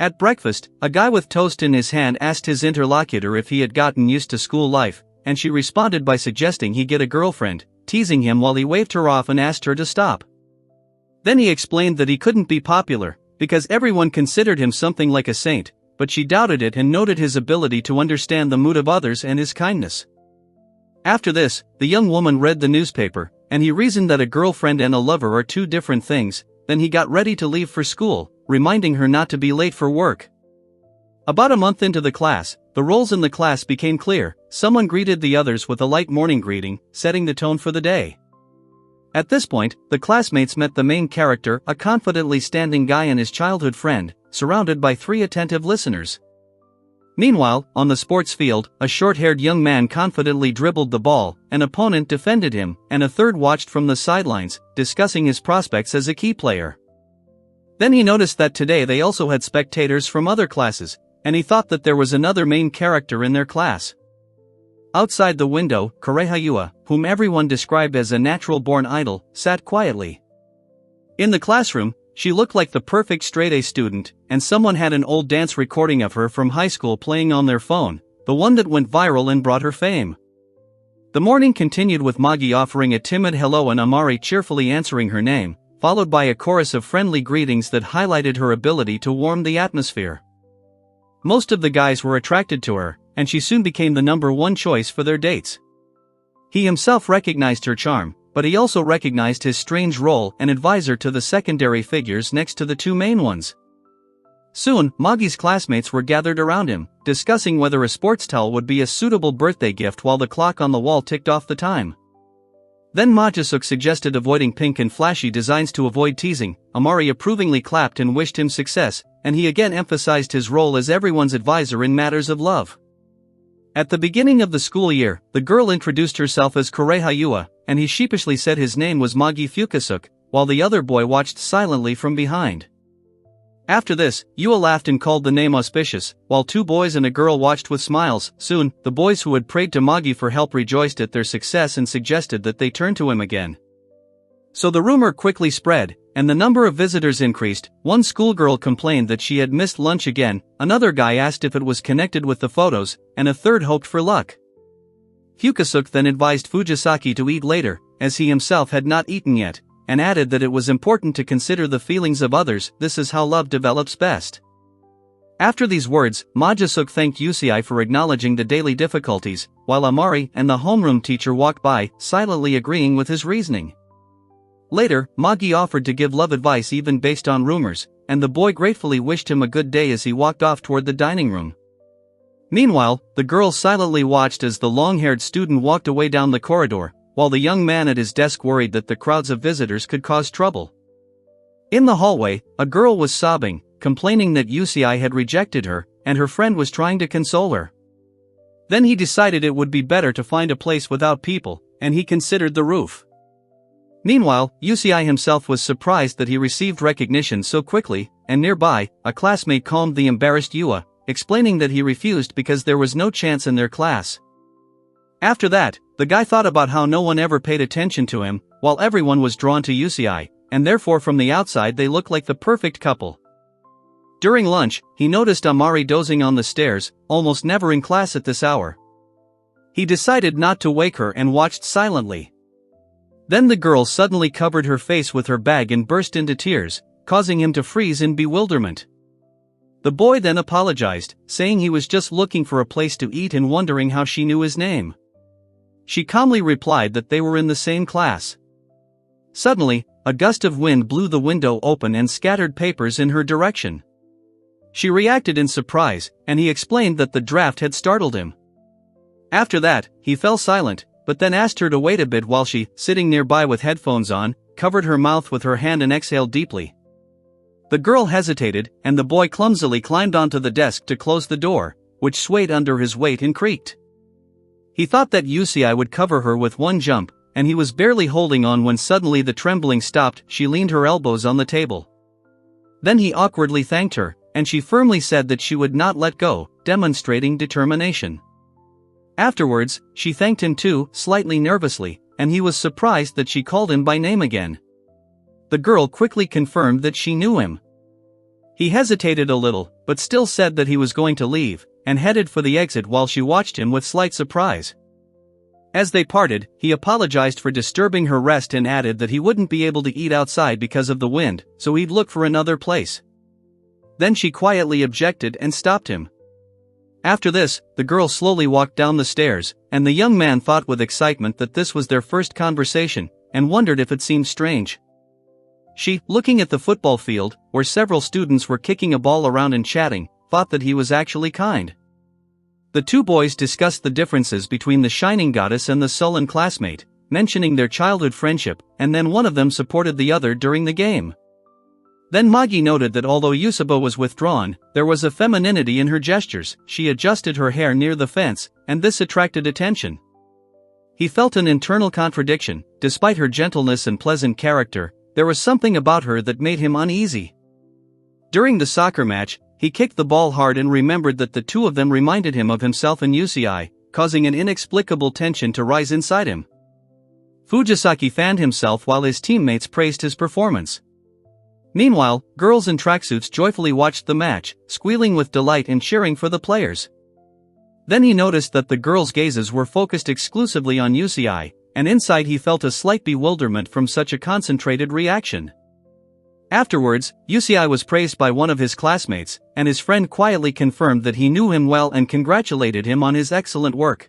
At breakfast, a guy with toast in his hand asked his interlocutor if he had gotten used to school life, and she responded by suggesting he get a girlfriend, teasing him while he waved her off and asked her to stop. Then he explained that he couldn't be popular, because everyone considered him something like a saint, but she doubted it and noted his ability to understand the mood of others and his kindness. After this, the young woman read the newspaper, and he reasoned that a girlfriend and a lover are two different things. Then he got ready to leave for school, reminding her not to be late for work. About a month into the class, the roles in the class became clear. Someone greeted the others with a light morning greeting, setting the tone for the day. At this point, the classmates met the main character, a confidently standing guy and his childhood friend, surrounded by three attentive listeners. Meanwhile, on the sports field, a short-haired young man confidently dribbled the ball, an opponent defended him, and a third watched from the sidelines, discussing his prospects as a key player. Then he noticed that today they also had spectators from other classes, and he thought that there was another main character in their class. Outside the window, Kurehayua, whom everyone described as a natural-born idol, sat quietly. In the classroom, she looked like the perfect straight-A student, and someone had an old dance recording of her from high school playing on their phone, the one that went viral and brought her fame. The morning continued with Magi offering a timid hello and Amari cheerfully answering her name, followed by a chorus of friendly greetings that highlighted her ability to warm the atmosphere. Most of the guys were attracted to her, and she soon became the number one choice for their dates. He himself recognized her charm, but he also recognized his strange role and advisor to the secondary figures next to the two main ones. Soon, Magi's classmates were gathered around him, discussing whether a sports towel would be a suitable birthday gift while the clock on the wall ticked off the time. Then Majisuk suggested avoiding pink and flashy designs to avoid teasing. Amari approvingly clapped and wished him success, and he again emphasized his role as everyone's advisor in matters of love. At the beginning of the school year, the girl introduced herself as Kurehayua, and he sheepishly said his name was Magi Fukasuk, while the other boy watched silently from behind. After this, Yua laughed and called the name auspicious, while two boys and a girl watched with smiles. Soon, the boys who had prayed to Magi for help rejoiced at their success and suggested that they turn to him again. So the rumor quickly spread, and the number of visitors increased. One schoolgirl complained that she had missed lunch again, another guy asked if it was connected with the photos, and a third hoped for luck. Fukasuk then advised Fujisaki to eat later, as he himself had not eaten yet, and added that it was important to consider the feelings of others. This is how love develops best. After these words, Majisuk thanked Yusei for acknowledging the daily difficulties, while Amari and the homeroom teacher walked by, silently agreeing with his reasoning. Later, Magi offered to give love advice even based on rumors, and the boy gratefully wished him a good day as he walked off toward the dining room. Meanwhile, the girl silently watched as the long-haired student walked away down the corridor, while the young man at his desk worried that the crowds of visitors could cause trouble. In the hallway, a girl was sobbing, complaining that Yusei had rejected her, and her friend was trying to console her. Then he decided it would be better to find a place without people, and he considered the roof. Meanwhile, Yusei himself was surprised that he received recognition so quickly, and nearby, a classmate calmed the embarrassed Yua, explaining that he refused because there was no chance in their class. After that, the guy thought about how no one ever paid attention to him, while everyone was drawn to Yusei, and therefore from the outside they looked like the perfect couple. During lunch, he noticed Amari dozing on the stairs, almost never in class at this hour. He decided not to wake her and watched silently. Then the girl suddenly covered her face with her bag and burst into tears, causing him to freeze in bewilderment. The boy then apologized, saying he was just looking for a place to eat and wondering how she knew his name. She calmly replied that they were in the same class. Suddenly, a gust of wind blew the window open and scattered papers in her direction. She reacted in surprise, and he explained that the draft had startled him. After that, he fell silent, but then asked her to wait a bit while she, sitting nearby with headphones on, covered her mouth with her hand and exhaled deeply. The girl hesitated, and the boy clumsily climbed onto the desk to close the door, which swayed under his weight and creaked. He thought that Yusei would cover her with one jump, and he was barely holding on when suddenly the trembling stopped. She leaned her elbows on the table. Then he awkwardly thanked her, and she firmly said that she would not let go, demonstrating determination. Afterwards, she thanked him too, slightly nervously, and he was surprised that she called him by name again. The girl quickly confirmed that she knew him. He hesitated a little, but still said that he was going to leave, and headed for the exit while she watched him with slight surprise. As they parted, he apologized for disturbing her rest and added that he wouldn't be able to eat outside because of the wind, so he'd look for another place. Then she quietly objected and stopped him. After this, the girl slowly walked down the stairs, and the young man thought with excitement that this was their first conversation, and wondered if it seemed strange. She, looking at the football field, where several students were kicking a ball around and chatting, thought that he was actually kind. The two boys discussed the differences between the shining goddess and the sullen classmate, mentioning their childhood friendship, and then one of them supported the other during the game. Then Magi noted that although Yusaba was withdrawn, there was a femininity in her gestures. She adjusted her hair near the fence, and this attracted attention. He felt an internal contradiction. Despite her gentleness and pleasant character, there was something about her that made him uneasy. During the soccer match, he kicked the ball hard and remembered that the two of them reminded him of himself and Yusei, causing an inexplicable tension to rise inside him. Fujisaki fanned himself while his teammates praised his performance. Meanwhile, girls in tracksuits joyfully watched the match, squealing with delight and cheering for the players. Then he noticed that the girls' gazes were focused exclusively on Yusei, and inside he felt a slight bewilderment from such a concentrated reaction. Afterwards, Yusei was praised by one of his classmates, and his friend quietly confirmed that he knew him well and congratulated him on his excellent work.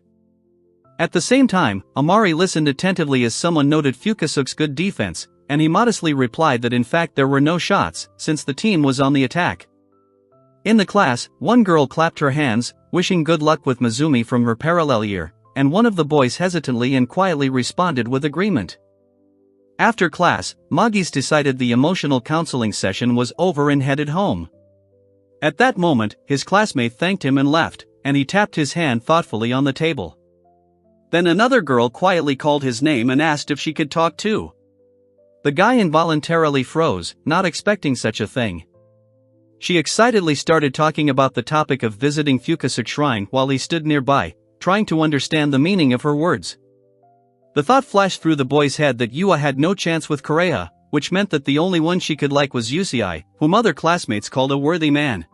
At the same time, Amari listened attentively as someone noted Fukasaki's good defense, and he modestly replied that in fact there were no shots, since the team was on the attack. In the class, one girl clapped her hands, wishing good luck with Mizumi from her parallel year, and one of the boys hesitantly and quietly responded with agreement. After class, Magis decided the emotional counseling session was over and headed home. At that moment, his classmate thanked him and left, and he tapped his hand thoughtfully on the table. Then another girl quietly called his name and asked if she could talk too. The guy involuntarily froze, not expecting such a thing. She excitedly started talking about the topic of visiting Fukasaki's shrine while he stood nearby, trying to understand the meaning of her words. The thought flashed through the boy's head that Yua had no chance with Koreha, which meant that the only one she could like was Yusei, whom other classmates called a worthy man.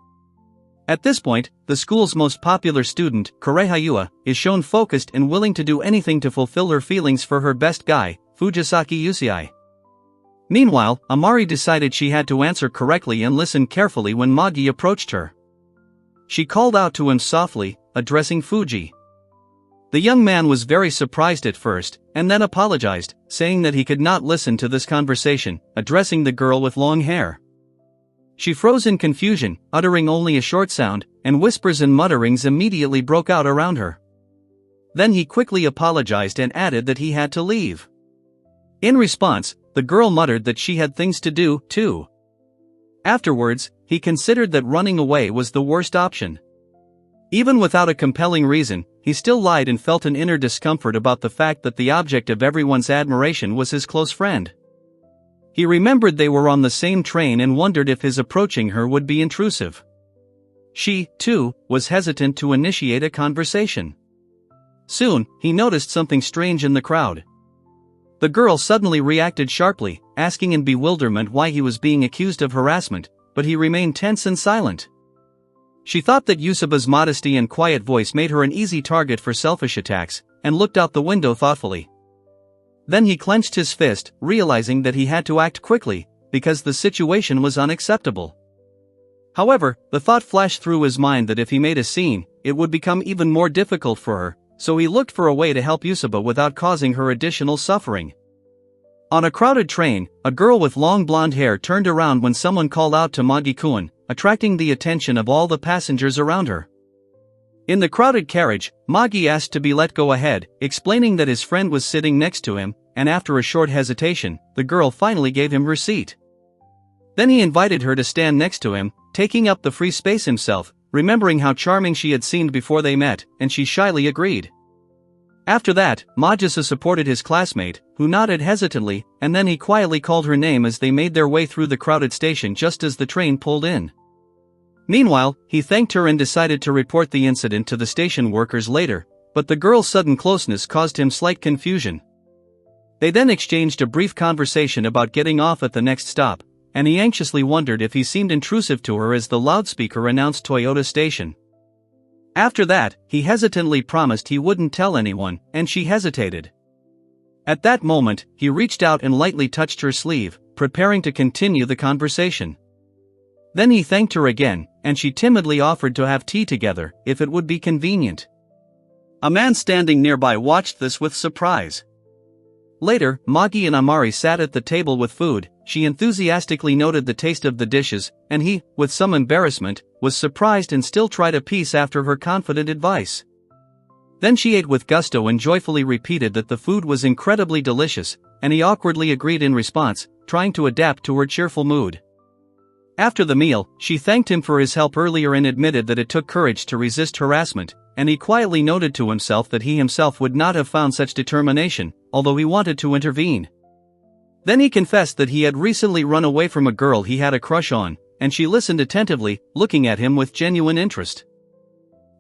At this point, the school's most popular student, Koreha Yua, is shown focused and willing to do anything to fulfill her feelings for her best guy, Fujisaki Yusei. Meanwhile, Amari decided she had to answer correctly and listen carefully when Magi approached her. She called out to him softly, addressing Fuji. The young man was very surprised at first, and then apologized, saying that he could not listen to this conversation, addressing the girl with long hair. She froze in confusion, uttering only a short sound, and whispers and mutterings immediately broke out around her. Then he quickly apologized and added that he had to leave. In response, the girl muttered that she had things to do, too. Afterwards, he considered that running away was the worst option. Even without a compelling reason, he still lied and felt an inner discomfort about the fact that the object of everyone's admiration was his close friend. He remembered they were on the same train and wondered if his approaching her would be intrusive. She, too, was hesitant to initiate a conversation. Soon, he noticed something strange in the crowd. The girl suddenly reacted sharply, asking in bewilderment why he was being accused of harassment, but he remained tense and silent. She thought that Yusaba's modesty and quiet voice made her an easy target for selfish attacks, and looked out the window thoughtfully. Then he clenched his fist, realizing that he had to act quickly, because the situation was unacceptable. However, the thought flashed through his mind that if he made a scene, it would become even more difficult for her, so he looked for a way to help Yusaba without causing her additional suffering. On a crowded train, a girl with long blonde hair turned around when someone called out to Magi-kun, attracting the attention of all the passengers around her. In the crowded carriage, Magi asked to be let go ahead, explaining that his friend was sitting next to him, and after a short hesitation, the girl finally gave him her seat. Then he invited her to stand next to him, taking up the free space himself, remembering how charming she had seemed before they met, and she shyly agreed. After that, Majisa supported his classmate, who nodded hesitantly, and then he quietly called her name as they made their way through the crowded station just as the train pulled in. Meanwhile, he thanked her and decided to report the incident to the station workers later, but the girl's sudden closeness caused him slight confusion. They then exchanged a brief conversation about getting off at the next stop, and he anxiously wondered if he seemed intrusive to her as the loudspeaker announced Toyota Station. After that, he hesitantly promised he wouldn't tell anyone, and she hesitated. At that moment, he reached out and lightly touched her sleeve, preparing to continue the conversation. Then he thanked her again, and she timidly offered to have tea together, if it would be convenient. A man standing nearby watched this with surprise. Later, Magi and Amari sat at the table with food. She enthusiastically noted the taste of the dishes, and he, with some embarrassment, was surprised and still tried a piece after her confident advice. Then she ate with gusto and joyfully repeated that the food was incredibly delicious, and he awkwardly agreed in response, trying to adapt to her cheerful mood. After the meal, she thanked him for his help earlier and admitted that it took courage to resist harassment, and he quietly noted to himself that he himself would not have found such determination, although he wanted to intervene. Then he confessed that he had recently run away from a girl he had a crush on, and she listened attentively, looking at him with genuine interest.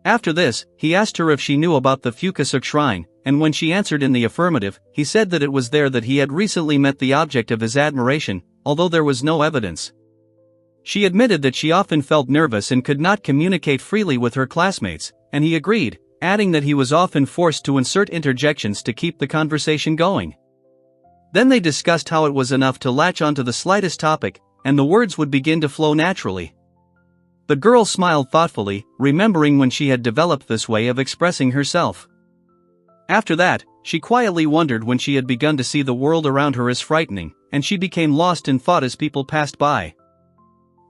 After this, he asked her if she knew about the Fukaseok shrine, and when she answered in the affirmative, he said that it was there that he had recently met the object of his admiration, although there was no evidence. She admitted that she often felt nervous and could not communicate freely with her classmates, and he agreed, adding that he was often forced to insert interjections to keep the conversation going. Then they discussed how it was enough to latch onto the slightest topic, and the words would begin to flow naturally. The girl smiled thoughtfully, remembering when she had developed this way of expressing herself. After that, she quietly wondered when she had begun to see the world around her as frightening, and she became lost in thought as people passed by.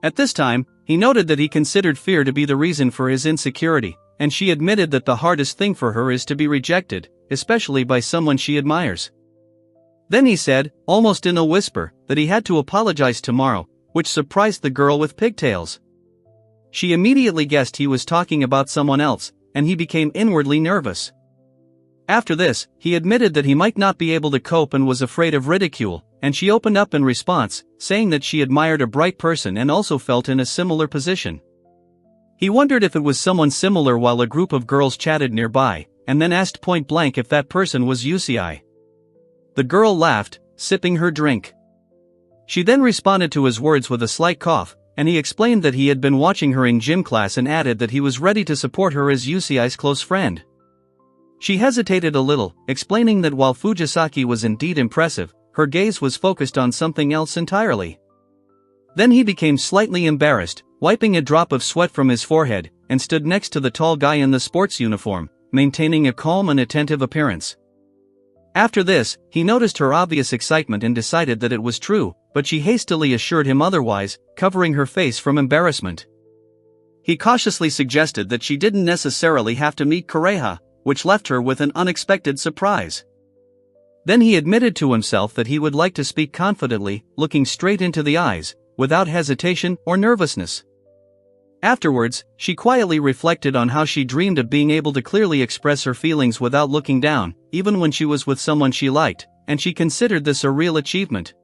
At this time, he noted that he considered fear to be the reason for his insecurity, and she admitted that the hardest thing for her is to be rejected, especially by someone she admires. Then he said, almost in a whisper, that he had to apologize tomorrow, which surprised the girl with pigtails. She immediately guessed he was talking about someone else, and he became inwardly nervous. After this, he admitted that he might not be able to cope and was afraid of ridicule, and she opened up in response, saying that she admired a bright person and also felt in a similar position. He wondered if it was someone similar while a group of girls chatted nearby, and then asked point blank if that person was Yusei. The girl laughed, sipping her drink. She then responded to his words with a slight cough, and he explained that he had been watching her in gym class and added that he was ready to support her as Yusei's close friend. She hesitated a little, explaining that while Fujisaki was indeed impressive, her gaze was focused on something else entirely. Then he became slightly embarrassed, wiping a drop of sweat from his forehead, and stood next to the tall guy in the sports uniform, maintaining a calm and attentive appearance. After this, he noticed her obvious excitement and decided that it was true, but she hastily assured him otherwise, covering her face from embarrassment. He cautiously suggested that she didn't necessarily have to meet Kureha, which left her with an unexpected surprise. Then he admitted to himself that he would like to speak confidently, looking straight into the eyes, without hesitation or nervousness. Afterwards, she quietly reflected on how she dreamed of being able to clearly express her feelings without looking down, even when she was with someone she liked, and she considered this a real achievement.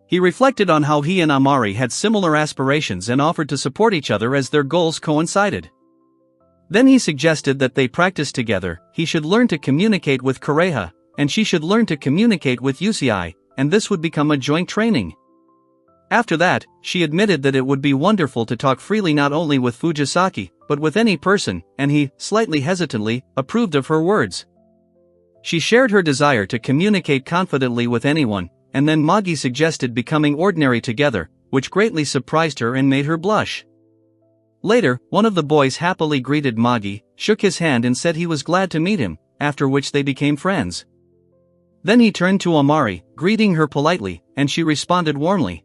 He reflected on how he and Amari had similar aspirations and offered to support each other as their goals coincided. Then he suggested that they practice together. He should learn to communicate with Kureha, and she should learn to communicate with Yusei, and this would become a joint training. After that, she admitted that it would be wonderful to talk freely not only with Fujisaki, but with any person, and he, slightly hesitantly, approved of her words. She shared her desire to communicate confidently with anyone, and then Magi suggested becoming ordinary together, which greatly surprised her and made her blush. Later, one of the boys happily greeted Magi, shook his hand and said he was glad to meet him, after which they became friends. Then he turned to Amari, greeting her politely, and she responded warmly.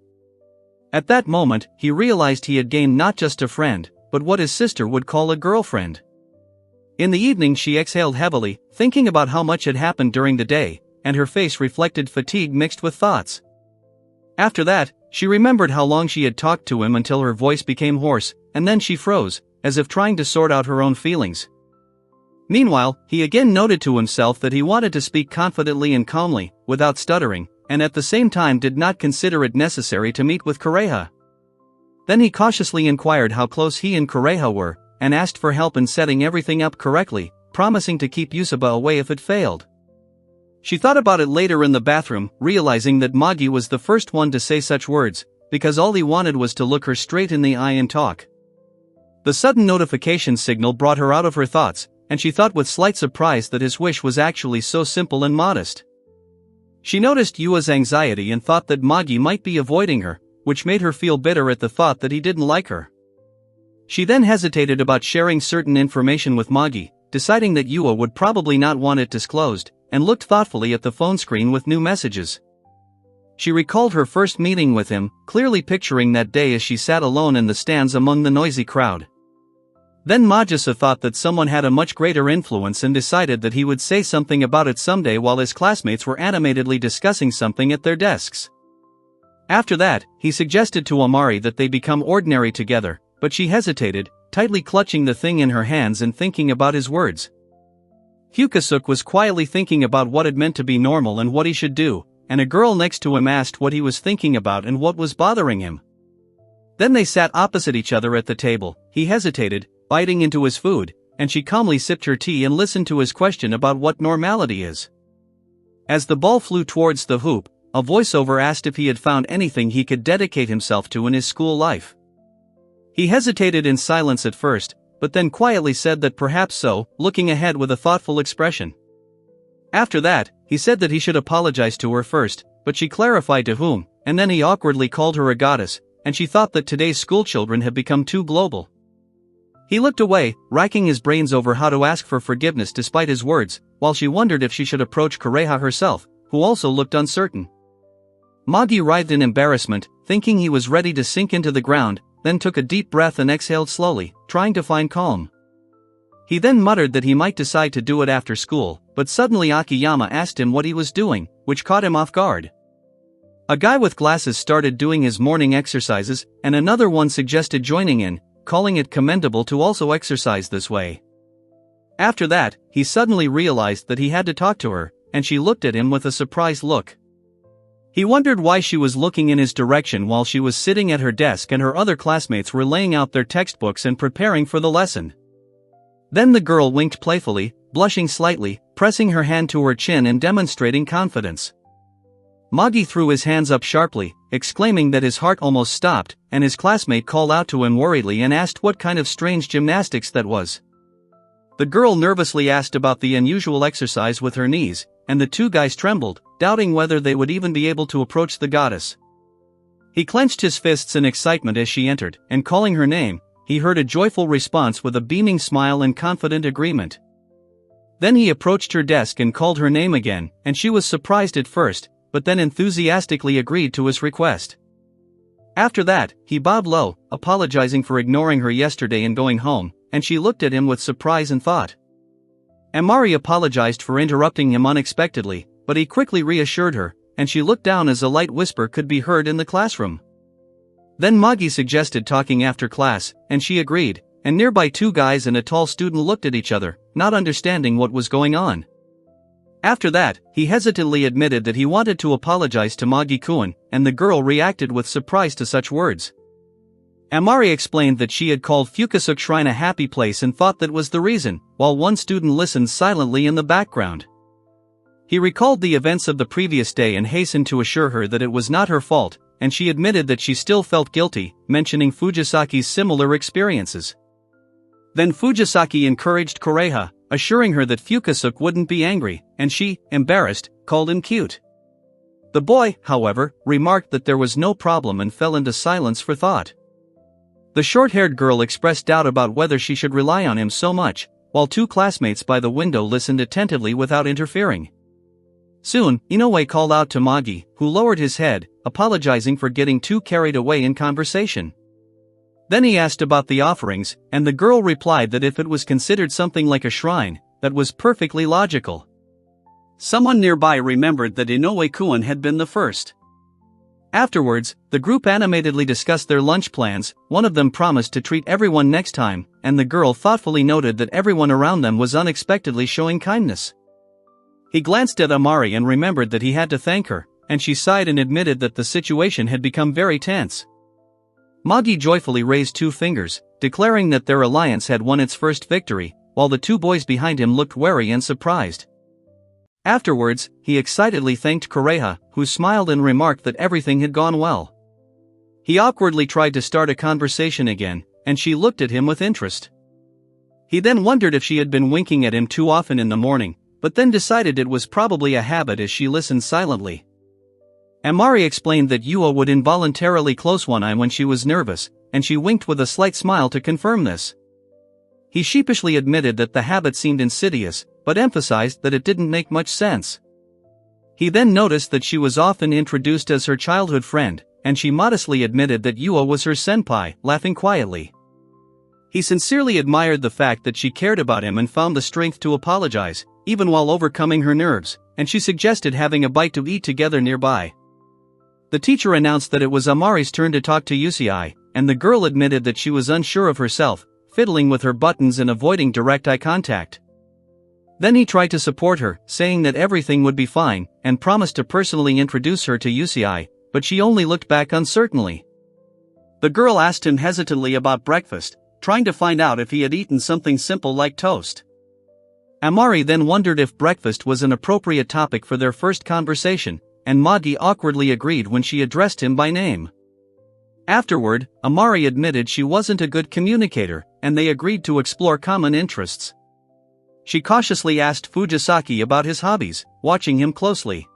At that moment, he realized he had gained not just a friend, but what his sister would call a girlfriend. In the evening she exhaled heavily, thinking about how much had happened during the day, and her face reflected fatigue mixed with thoughts. After that, she remembered how long she had talked to him until her voice became hoarse, and then she froze, as if trying to sort out her own feelings. Meanwhile, he again noted to himself that he wanted to speak confidently and calmly, without stuttering, and at the same time did not consider it necessary to meet with Kureha. Then he cautiously inquired how close he and Kureha were, and asked for help in setting everything up correctly, promising to keep Yusaba away if it failed. She thought about it later in the bathroom, realizing that Magi was the first one to say such words, because all he wanted was to look her straight in the eye and talk. The sudden notification signal brought her out of her thoughts, and she thought with slight surprise that his wish was actually so simple and modest. She noticed Yua's anxiety and thought that Magi might be avoiding her, which made her feel bitter at the thought that he didn't like her. She then hesitated about sharing certain information with Magi, deciding that Yua would probably not want it disclosed, and looked thoughtfully at the phone screen with new messages. She recalled her first meeting with him, clearly picturing that day as she sat alone in the stands among the noisy crowd. Then Majisa thought that someone had a much greater influence and decided that he would say something about it someday while his classmates were animatedly discussing something at their desks. After that, he suggested to Amari that they become ordinary together, but she hesitated, tightly clutching the thing in her hands and thinking about his words. Fukusuke was quietly thinking about what it meant to be normal and what he should do, and a girl next to him asked what he was thinking about and what was bothering him. Then they sat opposite each other at the table. He hesitated, biting into his food, and she calmly sipped her tea and listened to his question about what normality is. As the ball flew towards the hoop, a voiceover asked if he had found anything he could dedicate himself to in his school life. He hesitated in silence at first, but then quietly said that perhaps so, looking ahead with a thoughtful expression. After that, he said that he should apologize to her first, but she clarified to whom, and then he awkwardly called her a goddess, and she thought that today's schoolchildren had become too global. He looked away, racking his brains over how to ask for forgiveness despite his words, while she wondered if she should approach Kureha herself, who also looked uncertain. Magi writhed in embarrassment, thinking he was ready to sink into the ground, then took a deep breath and exhaled slowly, trying to find calm. He then muttered that he might decide to do it after school, but suddenly Akiyama asked him what he was doing, which caught him off guard. A guy with glasses started doing his morning exercises, and another one suggested joining in, calling it commendable to also exercise this way. After that, he suddenly realized that he had to talk to her, and she looked at him with a surprised look. He wondered why she was looking in his direction while she was sitting at her desk and her other classmates were laying out their textbooks and preparing for the lesson. Then the girl winked playfully, blushing slightly, pressing her hand to her chin and demonstrating confidence. Magi threw his hands up sharply, exclaiming that his heart almost stopped, and his classmate called out to him worriedly and asked what kind of strange gymnastics that was. The girl nervously asked about the unusual exercise with her knees, and the two guys trembled, doubting whether they would even be able to approach the goddess. He clenched his fists in excitement as she entered, and calling her name, he heard a joyful response with a beaming smile and confident agreement. Then he approached her desk and called her name again, and she was surprised at first, but then enthusiastically agreed to his request. After that, he bowed low, apologizing for ignoring her yesterday and going home, and she looked at him with surprise and thought. Amari apologized for interrupting him unexpectedly, but he quickly reassured her, and she looked down as a light whisper could be heard in the classroom. Then Magi suggested talking after class, and she agreed, and nearby two guys and a tall student looked at each other, not understanding what was going on. After that, he hesitantly admitted that he wanted to apologize to Magi-kun, and the girl reacted with surprise to such words. Amari explained that she had called Fukusuke Shrine a happy place and thought that was the reason, while one student listened silently in the background. He recalled the events of the previous day and hastened to assure her that it was not her fault, and she admitted that she still felt guilty, mentioning Fujisaki's similar experiences. Then Fujisaki encouraged Kureha, assuring her that Fukusuke wouldn't be angry, and she, embarrassed, called him cute. The boy, however, remarked that there was no problem and fell into silence for thought. The short-haired girl expressed doubt about whether she should rely on him so much, while two classmates by the window listened attentively without interfering. Soon, Inoue called out to Magi, who lowered his head, apologizing for getting too carried away in conversation. Then he asked about the offerings, and the girl replied that if it was considered something like a shrine, that was perfectly logical. Someone nearby remembered that Inoue-kun had been the first. Afterwards, the group animatedly discussed their lunch plans. One of them promised to treat everyone next time, and the girl thoughtfully noted that everyone around them was unexpectedly showing kindness. He glanced at Amari and remembered that he had to thank her, and she sighed and admitted that the situation had become very tense. Magi joyfully raised two fingers, declaring that their alliance had won its first victory, while the two boys behind him looked wary and surprised. Afterwards, he excitedly thanked Kureha, who smiled and remarked that everything had gone well. He awkwardly tried to start a conversation again, and she looked at him with interest. He then wondered if she had been winking at him too often in the morning, but then decided it was probably a habit as she listened silently. Amari explained that Yua would involuntarily close one eye when she was nervous, and she winked with a slight smile to confirm this. He sheepishly admitted that the habit seemed insidious, but emphasized that it didn't make much sense. He then noticed that she was often introduced as her childhood friend, and she modestly admitted that Yua was her senpai, laughing quietly. He sincerely admired the fact that she cared about him and found the strength to apologize, even while overcoming her nerves, and she suggested having a bite to eat together nearby. The teacher announced that it was Amari's turn to talk to Yusei, and the girl admitted that she was unsure of herself, fiddling with her buttons and avoiding direct eye contact. Then he tried to support her, saying that everything would be fine, and promised to personally introduce her to Yusei, but she only looked back uncertainly. The girl asked him hesitantly about breakfast, trying to find out if he had eaten something simple like toast. Amari then wondered if breakfast was an appropriate topic for their first conversation, and Magi awkwardly agreed when she addressed him by name. Afterward, Amari admitted she wasn't a good communicator, and they agreed to explore common interests. She cautiously asked Fujisaki about his hobbies, watching him closely.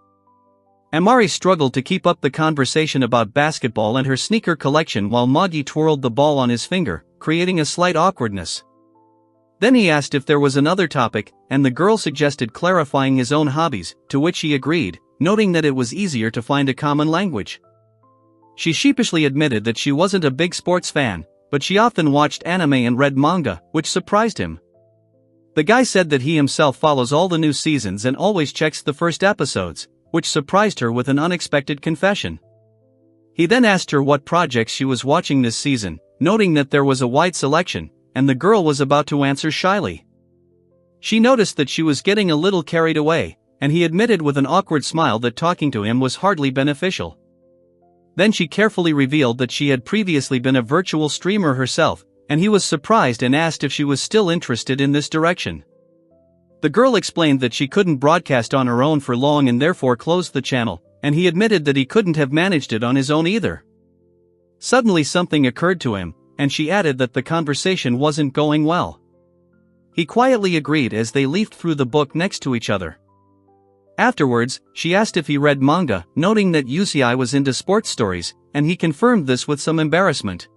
Amari struggled to keep up the conversation about basketball and her sneaker collection while Magi twirled the ball on his finger, creating a slight awkwardness. Then he asked if there was another topic, and the girl suggested clarifying his own hobbies, to which he agreed, noting that it was easier to find a common language. She sheepishly admitted that she wasn't a big sports fan, but she often watched anime and read manga, which surprised him. The guy said that he himself follows all the new seasons and always checks the first episodes, which surprised her with an unexpected confession. He then asked her what projects she was watching this season, noting that there was a wide selection, and the girl was about to answer shyly. She noticed that she was getting a little carried away, and he admitted with an awkward smile that talking to him was hardly beneficial. Then she carefully revealed that she had previously been a virtual streamer herself, and he was surprised and asked if she was still interested in this direction. The girl explained that she couldn't broadcast on her own for long and therefore closed the channel, and he admitted that he couldn't have managed it on his own either. Suddenly something occurred to him, and she added that the conversation wasn't going well. He quietly agreed as they leafed through the book next to each other. Afterwards, she asked if he read manga, noting that Yusei was into sports stories, and he confirmed this with some embarrassment.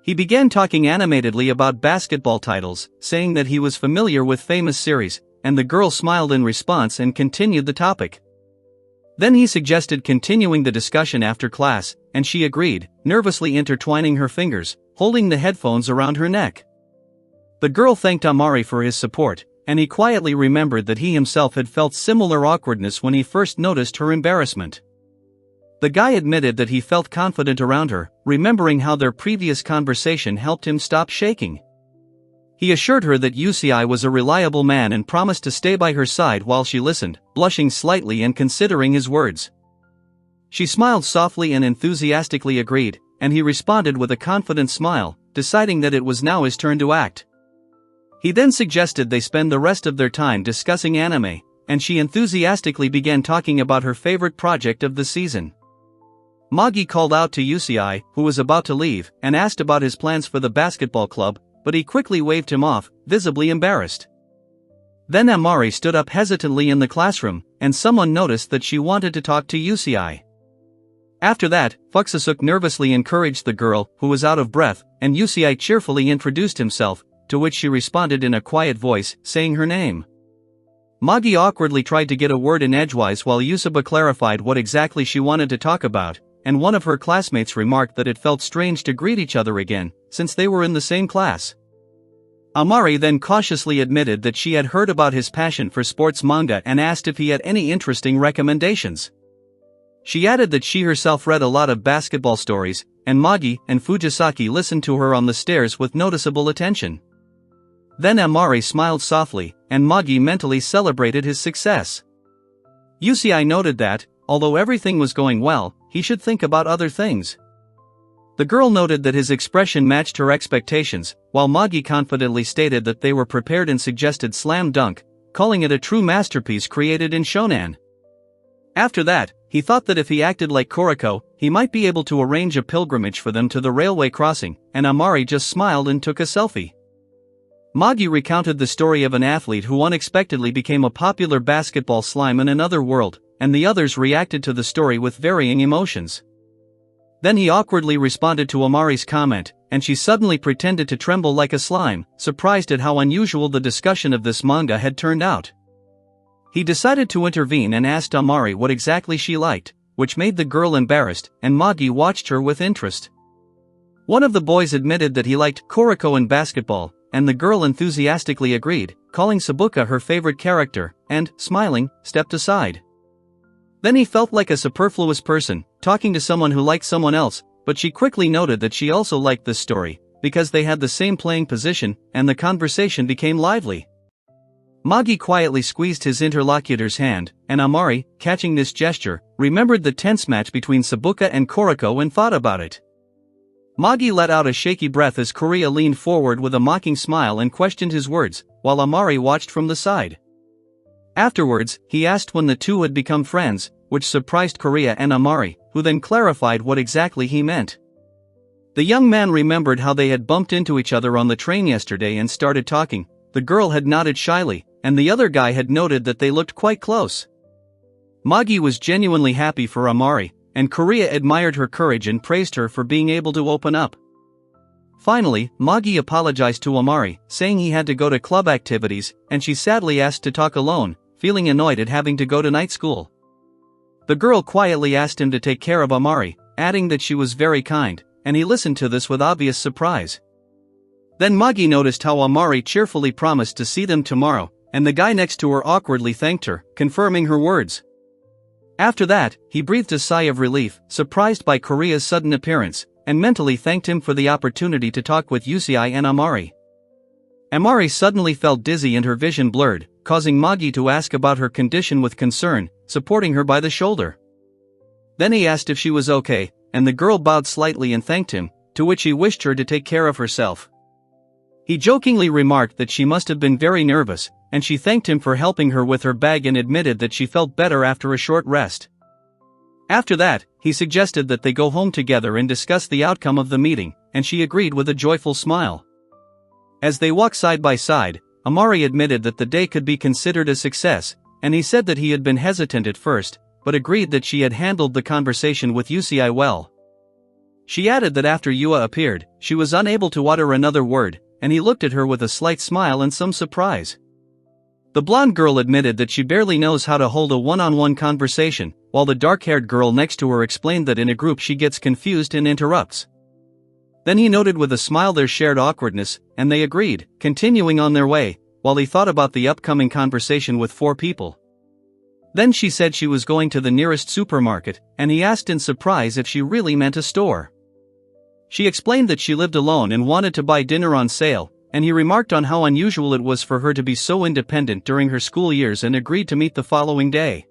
He began talking animatedly about basketball titles, saying that he was familiar with famous series, and the girl smiled in response and continued the topic. Then he suggested continuing the discussion after class, and she agreed, nervously intertwining her fingers, holding the headphones around her neck. The girl thanked Amari for his support, and he quietly remembered that he himself had felt similar awkwardness when he first noticed her embarrassment. The guy admitted that he felt confident around her, remembering how their previous conversation helped him stop shaking. He assured her that Yusei was a reliable man and promised to stay by her side while she listened, blushing slightly and considering his words. She smiled softly and enthusiastically agreed, and he responded with a confident smile, deciding that it was now his turn to act. He then suggested they spend the rest of their time discussing anime, and she enthusiastically began talking about her favorite project of the season. Magi called out to Yusei, who was about to leave, and asked about his plans for the basketball club, but he quickly waved him off, visibly embarrassed. Then Amari stood up hesitantly in the classroom, and someone noticed that she wanted to talk to Yusei. After that, Fuxasuk nervously encouraged the girl, who was out of breath, and Yusei cheerfully introduced himself, to which she responded in a quiet voice, saying her name. Magi awkwardly tried to get a word in edgewise while Yusaba clarified what exactly she wanted to talk about, and one of her classmates remarked that it felt strange to greet each other again, since they were in the same class. Amari then cautiously admitted that she had heard about his passion for sports manga and asked if he had any interesting recommendations. She added that she herself read a lot of basketball stories, and Magi and Fujisaki listened to her on the stairs with noticeable attention. Then Amari smiled softly, and Magi mentally celebrated his success. Yusei noted that, although everything was going well, he should think about other things. The girl noted that his expression matched her expectations, while Magi confidently stated that they were prepared and suggested Slam Dunk, calling it a true masterpiece created in Shounen. After that, he thought that if he acted like Koriko, he might be able to arrange a pilgrimage for them to the railway crossing, and Amari just smiled and took a selfie. Magi recounted the story of an athlete who unexpectedly became a popular basketball slime in another world, and the others reacted to the story with varying emotions. Then he awkwardly responded to Amari's comment, and she suddenly pretended to tremble like a slime, surprised at how unusual the discussion of this manga had turned out. He decided to intervene and asked Amari what exactly she liked, which made the girl embarrassed, and Magi watched her with interest. One of the boys admitted that he liked Koriko in basketball, and the girl enthusiastically agreed, calling Sabuka her favorite character, and, smiling, stepped aside. Then he felt like a superfluous person, talking to someone who liked someone else, but she quickly noted that she also liked this story, because they had the same playing position, and the conversation became lively. Magi quietly squeezed his interlocutor's hand, and Amari, catching this gesture, remembered the tense match between Sabuka and Koriko and thought about it. Magi let out a shaky breath as Korea leaned forward with a mocking smile and questioned his words, while Amari watched from the side. Afterwards, he asked when the two had become friends, which surprised Korea and Amari, who then clarified what exactly he meant. The young man remembered how they had bumped into each other on the train yesterday and started talking. The girl had nodded shyly, and the other guy had noted that they looked quite close. Magi was genuinely happy for Amari, and Korea admired her courage and praised her for being able to open up. Finally, Magi apologized to Amari, saying he had to go to club activities, and she sadly asked to talk alone, feeling annoyed at having to go to night school. The girl quietly asked him to take care of Amari, adding that she was very kind, and he listened to this with obvious surprise. Then Magi noticed how Amari cheerfully promised to see them tomorrow, and the guy next to her awkwardly thanked her, confirming her words. After that, he breathed a sigh of relief, surprised by Korea's sudden appearance, and mentally thanked him for the opportunity to talk with Yusei and Amari. Amari suddenly felt dizzy and her vision blurred, causing Magi to ask about her condition with concern, supporting her by the shoulder. Then he asked if she was okay, and the girl bowed slightly and thanked him, to which he wished her to take care of herself. He jokingly remarked that she must have been very nervous, and she thanked him for helping her with her bag and admitted that she felt better after a short rest. After that, he suggested that they go home together and discuss the outcome of the meeting, and she agreed with a joyful smile. As they walked side by side, Amari admitted that the day could be considered a success, and he said that he had been hesitant at first, but agreed that she had handled the conversation with Yusei well. She added that after Yua appeared, she was unable to utter another word, and he looked at her with a slight smile and some surprise. The blonde girl admitted that she barely knows how to hold a one-on-one conversation, while the dark-haired girl next to her explained that in a group she gets confused and interrupts. Then he noted with a smile their shared awkwardness, and they agreed, continuing on their way, while he thought about the upcoming conversation with 4 people. Then she said she was going to the nearest supermarket, and he asked in surprise if she really meant a store. She explained that she lived alone and wanted to buy dinner on sale, and he remarked on how unusual it was for her to be so independent during her school years and agreed to meet the following day.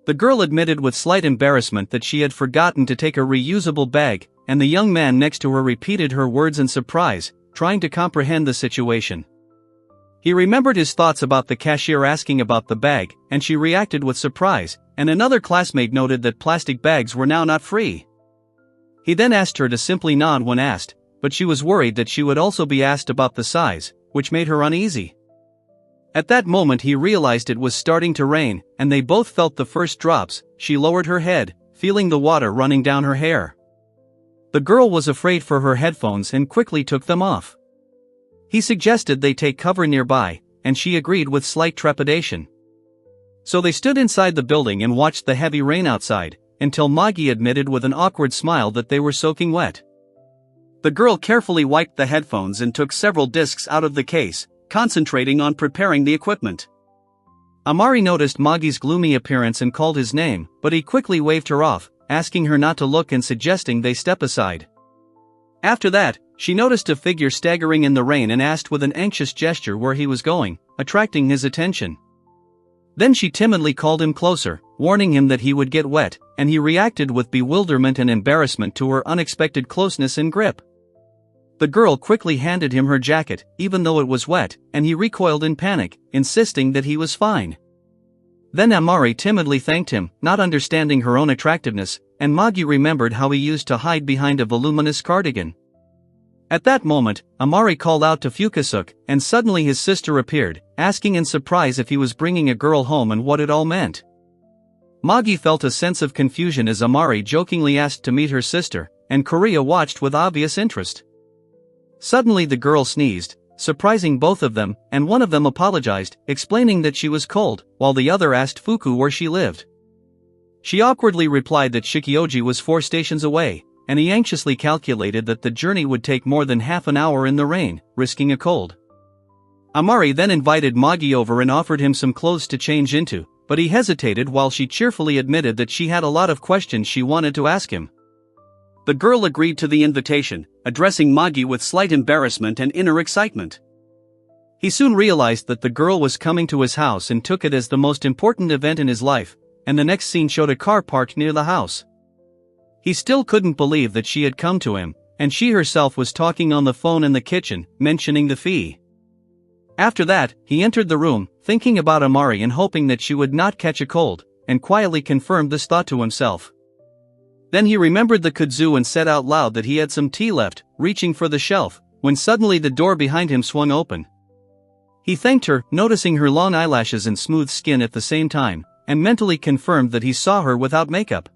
The girl admitted with slight embarrassment that she had forgotten to take a reusable bag, and the young man next to her repeated her words in surprise, trying to comprehend the situation. He remembered his thoughts about the cashier asking about the bag, and she reacted with surprise, and another classmate noted that plastic bags were now not free. He then asked her to simply nod when asked, but she was worried that she would also be asked about the size, which made her uneasy. At that moment he realized it was starting to rain, and they both felt the first drops. She lowered her head, feeling the water running down her hair. The girl was afraid for her headphones and quickly took them off. He suggested they take cover nearby, and she agreed with slight trepidation. So they stood inside the building and watched the heavy rain outside, until Magi admitted with an awkward smile that they were soaking wet. The girl carefully wiped the headphones and took several discs out of the case, concentrating on preparing the equipment. Amari noticed Magi's gloomy appearance and called his name, but he quickly waved her off, asking her not to look and suggesting they step aside. After that, she noticed a figure staggering in the rain and asked with an anxious gesture where he was going, attracting his attention. Then she timidly called him closer, warning him that he would get wet, and he reacted with bewilderment and embarrassment to her unexpected closeness and grip. The girl quickly handed him her jacket, even though it was wet, and he recoiled in panic, insisting that he was fine. Then Amari timidly thanked him, not understanding her own attractiveness, and Magi remembered how he used to hide behind a voluminous cardigan. At that moment, Amari called out to Fukazuka, and suddenly his sister appeared, asking in surprise if he was bringing a girl home and what it all meant. Magi felt a sense of confusion as Amari jokingly asked to meet her sister, and Korea watched with obvious interest. Suddenly the girl sneezed, surprising both of them, and one of them apologized, explaining that she was cold, while the other asked Fuku where she lived. She awkwardly replied that Shikioji was 4 stations away, and he anxiously calculated that the journey would take more than half an hour in the rain, risking a cold. Amari then invited Magi over and offered him some clothes to change into, but he hesitated while she cheerfully admitted that she had a lot of questions she wanted to ask him. The girl agreed to the invitation, addressing Magi with slight embarrassment and inner excitement. He soon realized that the girl was coming to his house and took it as the most important event in his life, and the next scene showed a car parked near the house. He still couldn't believe that she had come to him, and she herself was talking on the phone in the kitchen, mentioning the fee. After that, he entered the room, thinking about Amari and hoping that she would not catch a cold, and quietly confirmed this thought to himself. Then he remembered the kudzu and said out loud that he had some tea left, reaching for the shelf, when suddenly the door behind him swung open. He thanked her, noticing her long eyelashes and smooth skin at the same time, and mentally confirmed that he saw her without makeup.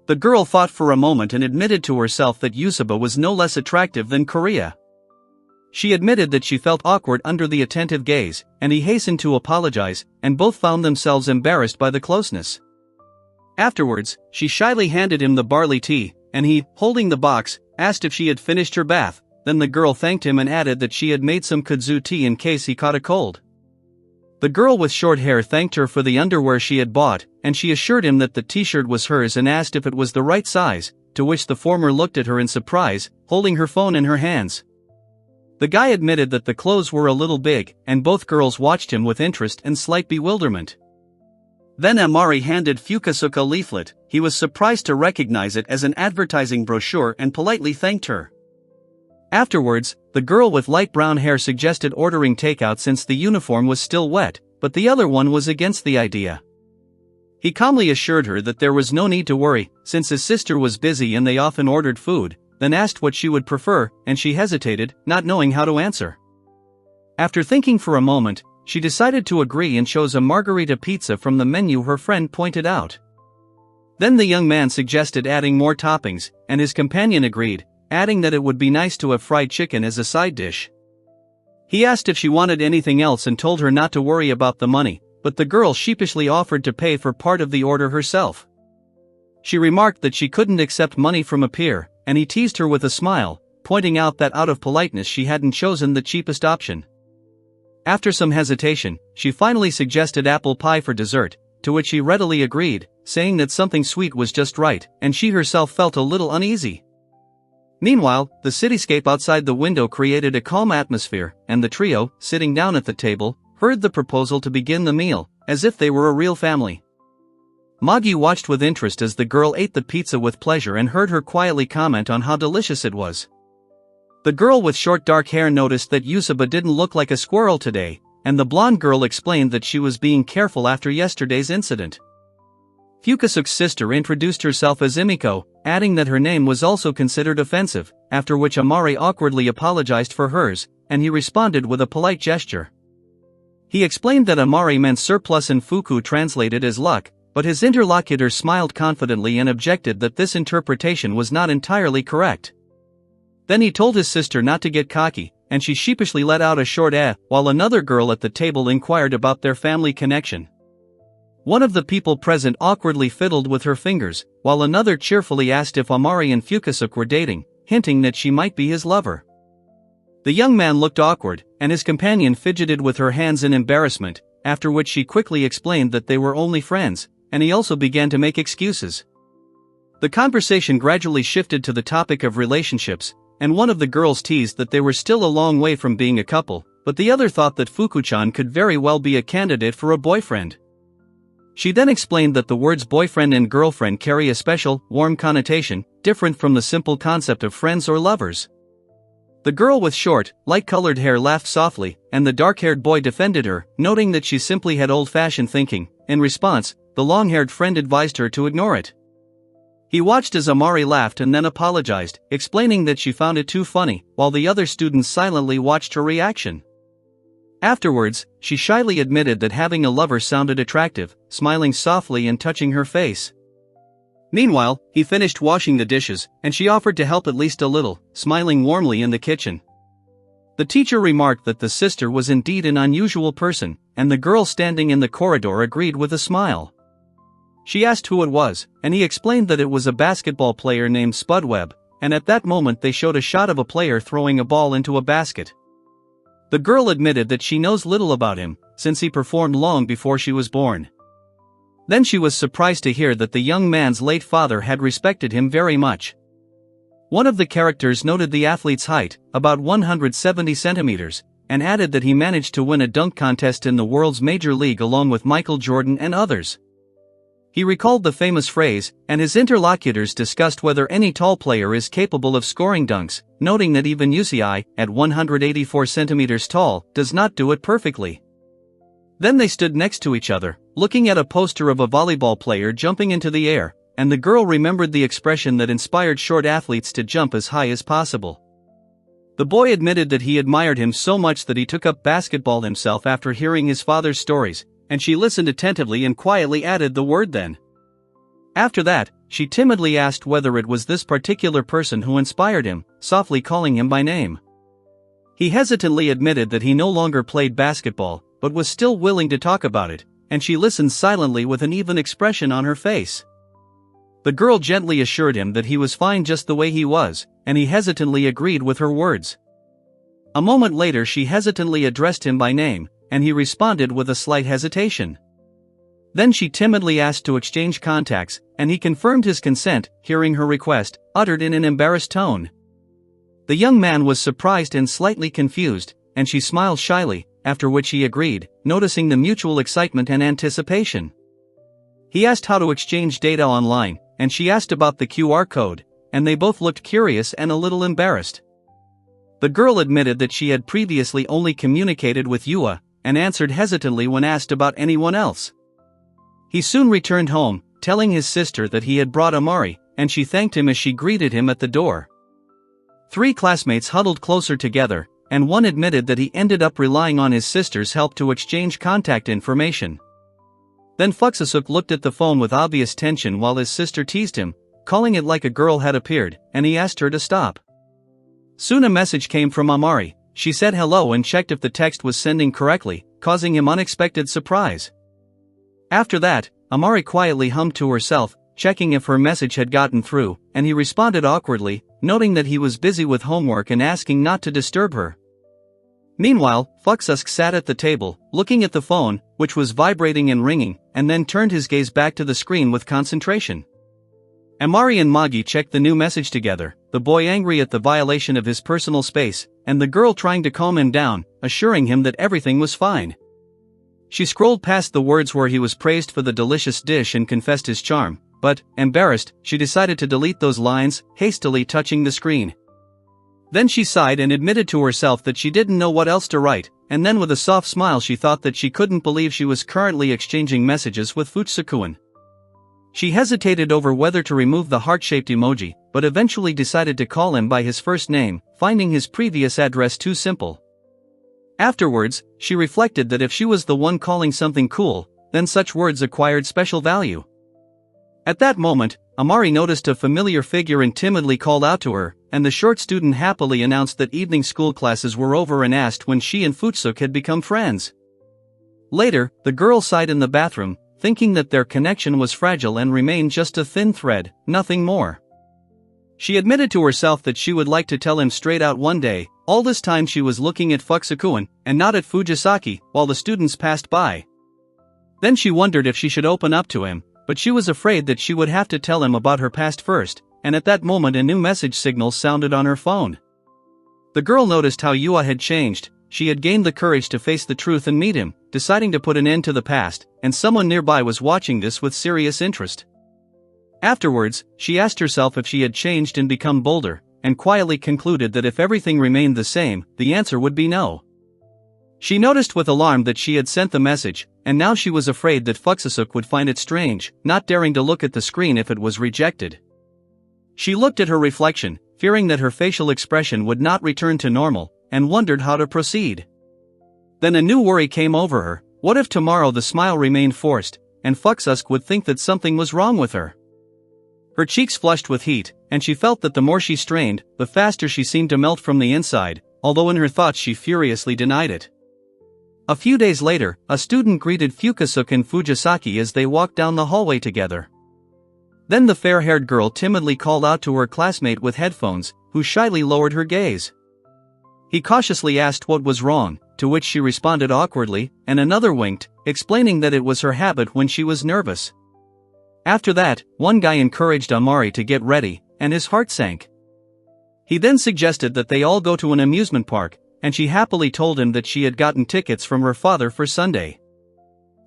The girl thought for a moment and admitted to herself that Yusuba was no less attractive than Korea. She admitted that she felt awkward under the attentive gaze, and he hastened to apologize, and both found themselves embarrassed by the closeness. Afterwards, she shyly handed him the barley tea, and he, holding the box, asked if she had finished her bath. Then the girl thanked him and added that she had made some kudzu tea in case he caught a cold. The girl with short hair thanked her for the underwear she had bought, and she assured him that the t-shirt was hers and asked if it was the right size, to which the former looked at her in surprise, holding her phone in her hands. The guy admitted that the clothes were a little big, and both girls watched him with interest and slight bewilderment. Then Amari handed Fukazuka a leaflet. He was surprised to recognize it as an advertising brochure and politely thanked her. Afterwards, the girl with light brown hair suggested ordering takeout since the uniform was still wet, but the other one was against the idea. He calmly assured her that there was no need to worry, since his sister was busy and they often ordered food, then asked what she would prefer, and she hesitated, not knowing how to answer. After thinking for a moment, she decided to agree and chose a margarita pizza from the menu her friend pointed out. Then the young man suggested adding more toppings, and his companion agreed, adding that it would be nice to have fried chicken as a side dish. He asked if she wanted anything else and told her not to worry about the money, but the girl sheepishly offered to pay for part of the order herself. She remarked that she couldn't accept money from a peer, and he teased her with a smile, pointing out that out of politeness she hadn't chosen the cheapest option. After some hesitation, she finally suggested apple pie for dessert, to which he readily agreed, saying that something sweet was just right, and she herself felt a little uneasy. Meanwhile, the cityscape outside the window created a calm atmosphere, and the trio, sitting down at the table, heard the proposal to begin the meal, as if they were a real family. Magi watched with interest as the girl ate the pizza with pleasure and heard her quietly comment on how delicious it was. The girl with short dark hair noticed that Yusuba didn't look like a squirrel today, and the blonde girl explained that she was being careful after yesterday's incident. Fukazuka's sister introduced herself as Imiko, adding that her name was also considered offensive, after which Amari awkwardly apologized for hers, and he responded with a polite gesture. He explained that Amari meant surplus and Fuku translated as luck, but his interlocutor smiled confidently and objected that this interpretation was not entirely correct. Then he told his sister not to get cocky, and she sheepishly let out a short while another girl at the table inquired about their family connection. One of the people present awkwardly fiddled with her fingers, while another cheerfully asked if Amari and Fukazuka were dating, hinting that she might be his lover. The young man looked awkward, and his companion fidgeted with her hands in embarrassment, after which she quickly explained that they were only friends, and he also began to make excuses. The conversation gradually shifted to the topic of relationships, and one of the girls teased that they were still a long way from being a couple, but the other thought that Fuku-chan could very well be a candidate for a boyfriend. She then explained that the words boyfriend and girlfriend carry a special, warm connotation, different from the simple concept of friends or lovers. The girl with short, light-colored hair laughed softly, and the dark-haired boy defended her, noting that she simply had old-fashioned thinking. In response, the long-haired friend advised her to ignore it. He watched as Amari laughed and then apologized, explaining that she found it too funny, while the other students silently watched her reaction. Afterwards, she shyly admitted that having a lover sounded attractive, smiling softly and touching her face. Meanwhile, he finished washing the dishes, and she offered to help at least a little, smiling warmly in the kitchen. The teacher remarked that the sister was indeed an unusual person, and the girl standing in the corridor agreed with a smile. She asked who it was, and he explained that it was a basketball player named Spudweb, and at that moment they showed a shot of a player throwing a ball into a basket. The girl admitted that she knows little about him, since he performed long before she was born. Then she was surprised to hear that the young man's late father had respected him very much. One of the characters noted the athlete's height, about 170 centimeters, and added that he managed to win a dunk contest in the world's major league along with Michael Jordan and others. He recalled the famous phrase, and his interlocutors discussed whether any tall player is capable of scoring dunks, noting that even Usai, at 184 centimeters tall, does not do it perfectly. Then they stood next to each other, looking at a poster of a volleyball player jumping into the air, and the girl remembered the expression that inspired short athletes to jump as high as possible. The boy admitted that he admired him so much that he took up basketball himself after hearing his father's stories, and she listened attentively and quietly added the word then. After that, she timidly asked whether it was this particular person who inspired him, softly calling him by name. He hesitantly admitted that he no longer played basketball, but was still willing to talk about it, and she listened silently with an even expression on her face. The girl gently assured him that he was fine just the way he was, and he hesitantly agreed with her words. A moment later she hesitantly addressed him by name, and he responded with a slight hesitation. Then she timidly asked to exchange contacts, and he confirmed his consent, hearing her request, uttered in an embarrassed tone. The young man was surprised and slightly confused, and she smiled shyly, after which he agreed, noticing the mutual excitement and anticipation. He asked how to exchange data online, and she asked about the QR code, and they both looked curious and a little embarrassed. The girl admitted that she had previously only communicated with Yua, and answered hesitantly when asked about anyone else. He soon returned home, telling his sister that he had brought Amari, and she thanked him as she greeted him at the door. 3 classmates huddled closer together, and one admitted that he ended up relying on his sister's help to exchange contact information. Then Fuxasuk looked at the phone with obvious tension while his sister teased him, calling it like a girl had appeared, and he asked her to stop. Soon a message came from Amari. She said hello and checked if the text was sending correctly, causing him unexpected surprise. After that, Amari quietly hummed to herself, checking if her message had gotten through, and he responded awkwardly, noting that he was busy with homework and asking not to disturb her. Meanwhile, Fuxusk sat at the table, looking at the phone, which was vibrating and ringing, and then turned his gaze back to the screen with concentration. Amari and Magi checked the new message together, the boy angry at the violation of his personal space, and the girl trying to calm him down, assuring him that everything was fine. She scrolled past the words where he was praised for the delicious dish and confessed his charm, but, embarrassed, she decided to delete those lines, hastily touching the screen. Then she sighed and admitted to herself that she didn't know what else to write, and then with a soft smile she thought that she couldn't believe she was currently exchanging messages with Futsukun. She hesitated over whether to remove the heart-shaped emoji, but eventually decided to call him by his first name, finding his previous address too simple. Afterwards, she reflected that if she was the one calling something cool, then such words acquired special value. At that moment, Amari noticed a familiar figure and timidly called out to her, and the short student happily announced that evening school classes were over and asked when she and Futsuk had become friends. Later, the girl sighed in the bathroom, thinking that their connection was fragile and remained just a thin thread, nothing more. She admitted to herself that she would like to tell him straight out one day. All this time she was looking at Futsukun, and not at Fujisaki, while the students passed by. Then she wondered if she should open up to him, but she was afraid that she would have to tell him about her past first, and at that moment a new message signal sounded on her phone. The girl noticed how Yua had changed. She had gained the courage to face the truth and meet him, deciding to put an end to the past, and someone nearby was watching this with serious interest. Afterwards, she asked herself if she had changed and become bolder, and quietly concluded that if everything remained the same, the answer would be no. She noticed with alarm that she had sent the message, and now she was afraid that Fuxasuk would find it strange, not daring to look at the screen if it was rejected. She looked at her reflection, fearing that her facial expression would not return to normal, and wondered how to proceed. Then a new worry came over her. What if tomorrow the smile remained forced, and Fuxasuk would think that something was wrong with her? Her cheeks flushed with heat, and she felt that the more she strained, the faster she seemed to melt from the inside, although in her thoughts she furiously denied it. A few days later, a student greeted Fukusuk and Fujisaki as they walked down the hallway together. Then the fair-haired girl timidly called out to her classmate with headphones, who shyly lowered her gaze. He cautiously asked what was wrong, to which she responded awkwardly, and another winked, explaining that it was her habit when she was nervous. After that, one guy encouraged Amari to get ready, and his heart sank. He then suggested that they all go to an amusement park, and she happily told him that she had gotten tickets from her father for Sunday.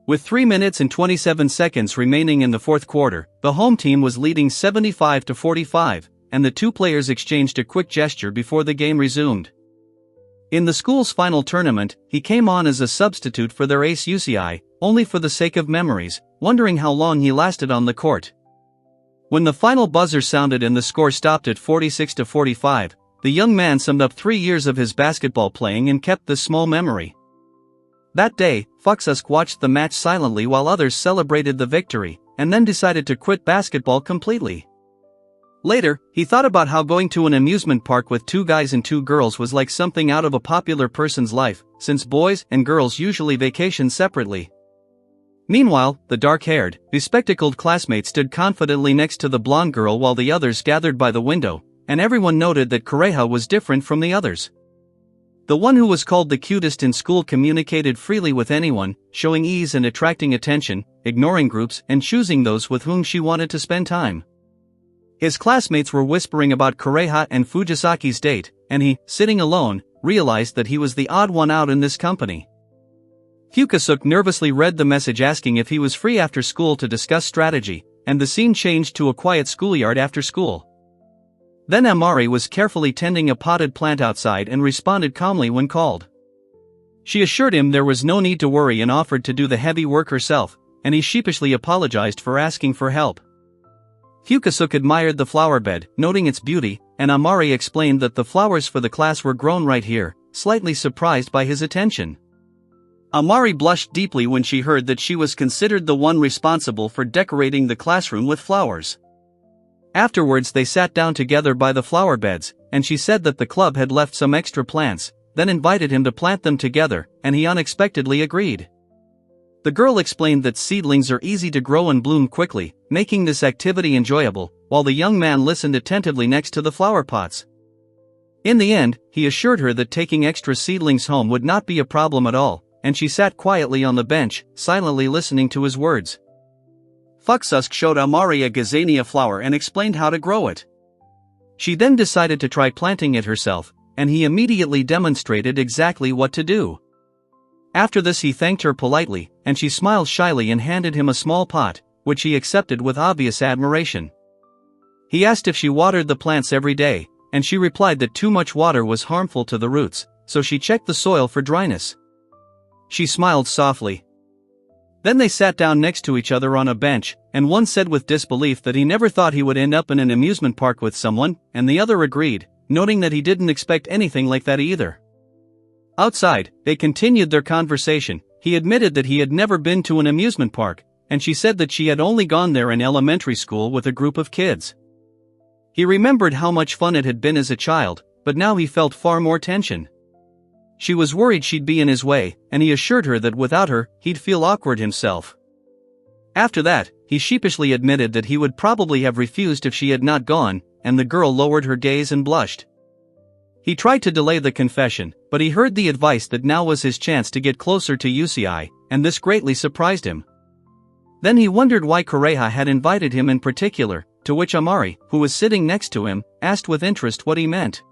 With 3 minutes and 27 seconds remaining in the fourth quarter, the home team was leading 75-45, and the two players exchanged a quick gesture before the game resumed. In the school's final tournament, he came on as a substitute for their ace UCI, only for the sake of memories, wondering how long he lasted on the court. When the final buzzer sounded and the score stopped at 46-45, the young man summed up 3 years of his basketball playing and kept this small memory. That day, Fuxasuk watched the match silently while others celebrated the victory, and then decided to quit basketball completely. Later, he thought about how going to an amusement park with 2 guys and 2 girls was like something out of a popular person's life, since boys and girls usually vacation separately. Meanwhile, the dark-haired, bespectacled classmate stood confidently next to the blonde girl while the others gathered by the window, and everyone noted that Kureha was different from the others. The one who was called the cutest in school communicated freely with anyone, showing ease and attracting attention, ignoring groups and choosing those with whom she wanted to spend time. His classmates were whispering about Kureha and Fujisaki's date, and he, sitting alone, realized that he was the odd one out in this company. Fukusuk nervously read the message asking if he was free after school to discuss strategy, and the scene changed to a quiet schoolyard after school. Then Amari was carefully tending a potted plant outside and responded calmly when called. She assured him there was no need to worry and offered to do the heavy work herself, and he sheepishly apologized for asking for help. Fukusuk admired the flower bed, noting its beauty, and Amari explained that the flowers for the class were grown right here, slightly surprised by his attention. Amari blushed deeply when she heard that she was considered the one responsible for decorating the classroom with flowers. Afterwards they sat down together by the flower beds, and she said that the club had left some extra plants, then invited him to plant them together, and he unexpectedly agreed. The girl explained that seedlings are easy to grow and bloom quickly, making this activity enjoyable, while the young man listened attentively next to the flower pots. In the end, he assured her that taking extra seedlings home would not be a problem at all, and she sat quietly on the bench, silently listening to his words. Fuxasuk showed Amari a gazania flower and explained how to grow it. She then decided to try planting it herself, and he immediately demonstrated exactly what to do. After this he thanked her politely, and she smiled shyly and handed him a small pot, which he accepted with obvious admiration. He asked if she watered the plants every day, and she replied that too much water was harmful to the roots, so she checked the soil for dryness. She smiled softly. Then they sat down next to each other on a bench, and one said with disbelief that he never thought he would end up in an amusement park with someone, and the other agreed, noting that he didn't expect anything like that either. Outside, they continued their conversation. He admitted that he had never been to an amusement park, and she said that she had only gone there in elementary school with a group of kids. He remembered how much fun it had been as a child, but now he felt far more tension. She was worried she'd be in his way, and he assured her that without her, he'd feel awkward himself. After that, he sheepishly admitted that he would probably have refused if she had not gone, and the girl lowered her gaze and blushed. He tried to delay the confession, but he heard the advice that now was his chance to get closer to UCI, and this greatly surprised him. Then he wondered why Kureha had invited him in particular, to which Amari, who was sitting next to him, asked with interest what he meant.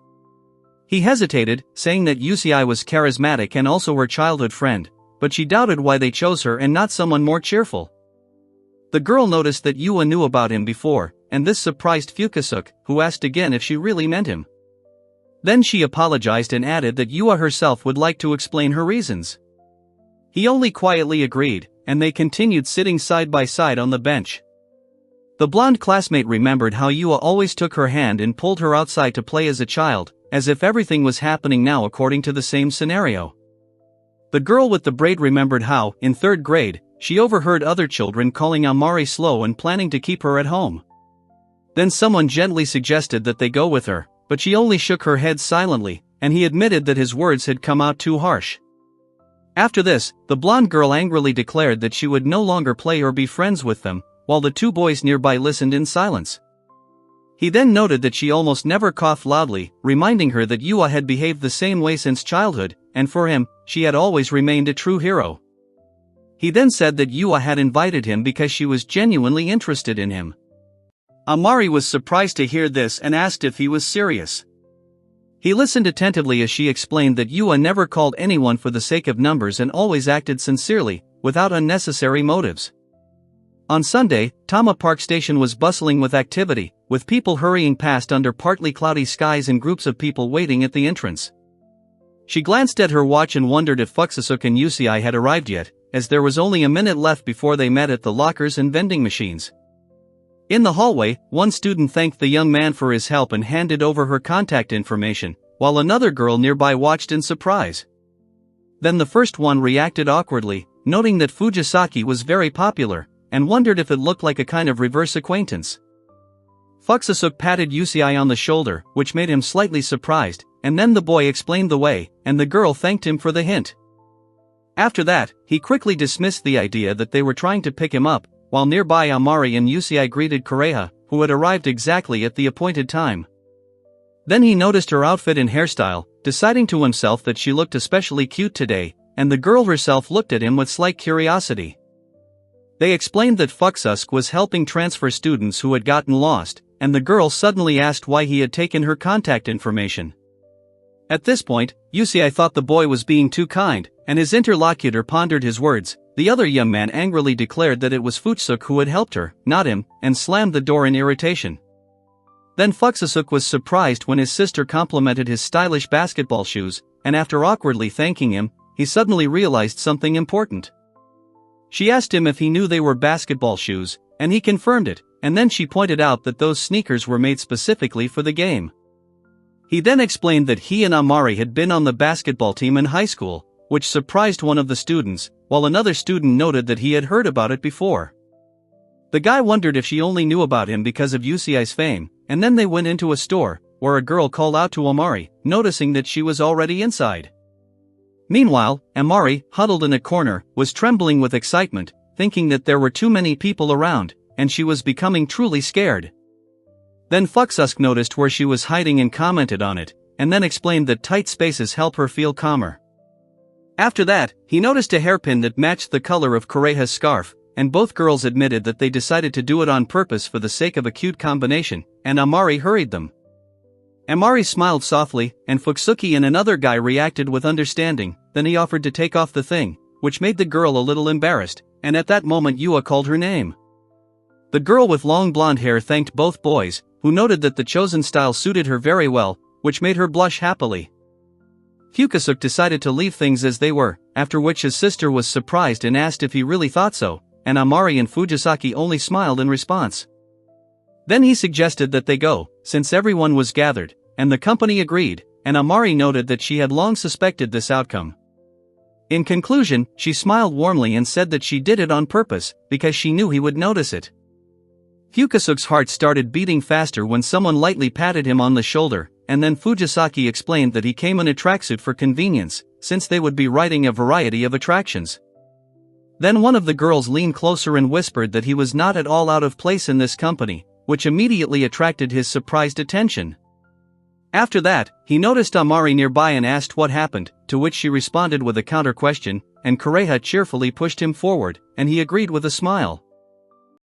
He hesitated, saying that UCI was charismatic and also her childhood friend, but she doubted why they chose her and not someone more cheerful. The girl noticed that Yua knew about him before, and this surprised Fukasaku, who asked again if she really meant him. Then she apologized and added that Yua herself would like to explain her reasons. He only quietly agreed, and they continued sitting side by side on the bench. The blonde classmate remembered how Yua always took her hand and pulled her outside to play as a child, as if everything was happening now according to the same scenario. The girl with the braid remembered how, in 3rd grade, she overheard other children calling Amari slow and planning to keep her at home. Then someone gently suggested that they go with her, but she only shook her head silently, and he admitted that his words had come out too harsh. After this, the blonde girl angrily declared that she would no longer play or be friends with them, while the 2 boys nearby listened in silence. He then noted that she almost never coughed loudly, reminding her that Yua had behaved the same way since childhood, and for him, she had always remained a true hero. He then said that Yua had invited him because she was genuinely interested in him. Amari was surprised to hear this and asked if he was serious. He listened attentively as she explained that Yua never called anyone for the sake of numbers and always acted sincerely, without unnecessary motives. On Sunday, Tama Park Station was bustling with activity, with people hurrying past under partly cloudy skies and groups of people waiting at the entrance. She glanced at her watch and wondered if Fukasaku and Yusei had arrived yet, as there was only a minute left before they met at the lockers and vending machines. In the hallway, one student thanked the young man for his help and handed over her contact information, while another girl nearby watched in surprise. Then the first one reacted awkwardly, noting that Fujisaki was very popular, and wondered if it looked like a kind of reverse acquaintance. Fukasaku patted Yusei on the shoulder, which made him slightly surprised, and then the boy explained the way, and the girl thanked him for the hint. After that, he quickly dismissed the idea that they were trying to pick him up, while nearby Amari and Yusei greeted Kureha, who had arrived exactly at the appointed time. Then he noticed her outfit and hairstyle, deciding to himself that she looked especially cute today, and the girl herself looked at him with slight curiosity. They explained that Fukasaku was helping transfer students who had gotten lost, and the girl suddenly asked why he had taken her contact information. At this point, Yusei thought the boy was being too kind, and his interlocutor pondered his words. The other young man angrily declared that it was Fukasaku who had helped her, not him, and slammed the door in irritation. Then Fukasaku was surprised when his sister complimented his stylish basketball shoes, and after awkwardly thanking him, he suddenly realized something important. She asked him if he knew they were basketball shoes, and he confirmed it, and then she pointed out that those sneakers were made specifically for the game. He then explained that he and Amari had been on the basketball team in high school, which surprised one of the students, while another student noted that he had heard about it before. The guy wondered if she only knew about him because of Yusei's fame, and then they went into a store, where a girl called out to Amari, noticing that she was already inside. Meanwhile, Amari, huddled in a corner, was trembling with excitement, thinking that there were too many people around, and she was becoming truly scared. Then Fukasaku noticed where she was hiding and commented on it, and then explained that tight spaces help her feel calmer. After that, he noticed a hairpin that matched the color of Kureha's scarf, and both girls admitted that they decided to do it on purpose for the sake of a cute combination, and Amari hurried them. Amari smiled softly, and Fukasaku and another guy reacted with understanding. Then he offered to take off the thing, which made the girl a little embarrassed, and at that moment Yua called her name. The girl with long blonde hair thanked both boys, who noted that the chosen style suited her very well, which made her blush happily. Fukasaku decided to leave things as they were, after which his sister was surprised and asked if he really thought so, and Amari and Fujisaki only smiled in response. Then he suggested that they go, since everyone was gathered, and the company agreed, and Amari noted that she had long suspected this outcome. In conclusion, she smiled warmly and said that she did it on purpose, because she knew he would notice it. Fukasaku's heart started beating faster when someone lightly patted him on the shoulder, and then Fujisaki explained that he came in a tracksuit for convenience, since they would be riding a variety of attractions. Then one of the girls leaned closer and whispered that he was not at all out of place in this company, which immediately attracted his surprised attention. After that, he noticed Amari nearby and asked what happened, to which she responded with a counter question, and Kureha cheerfully pushed him forward, and he agreed with a smile.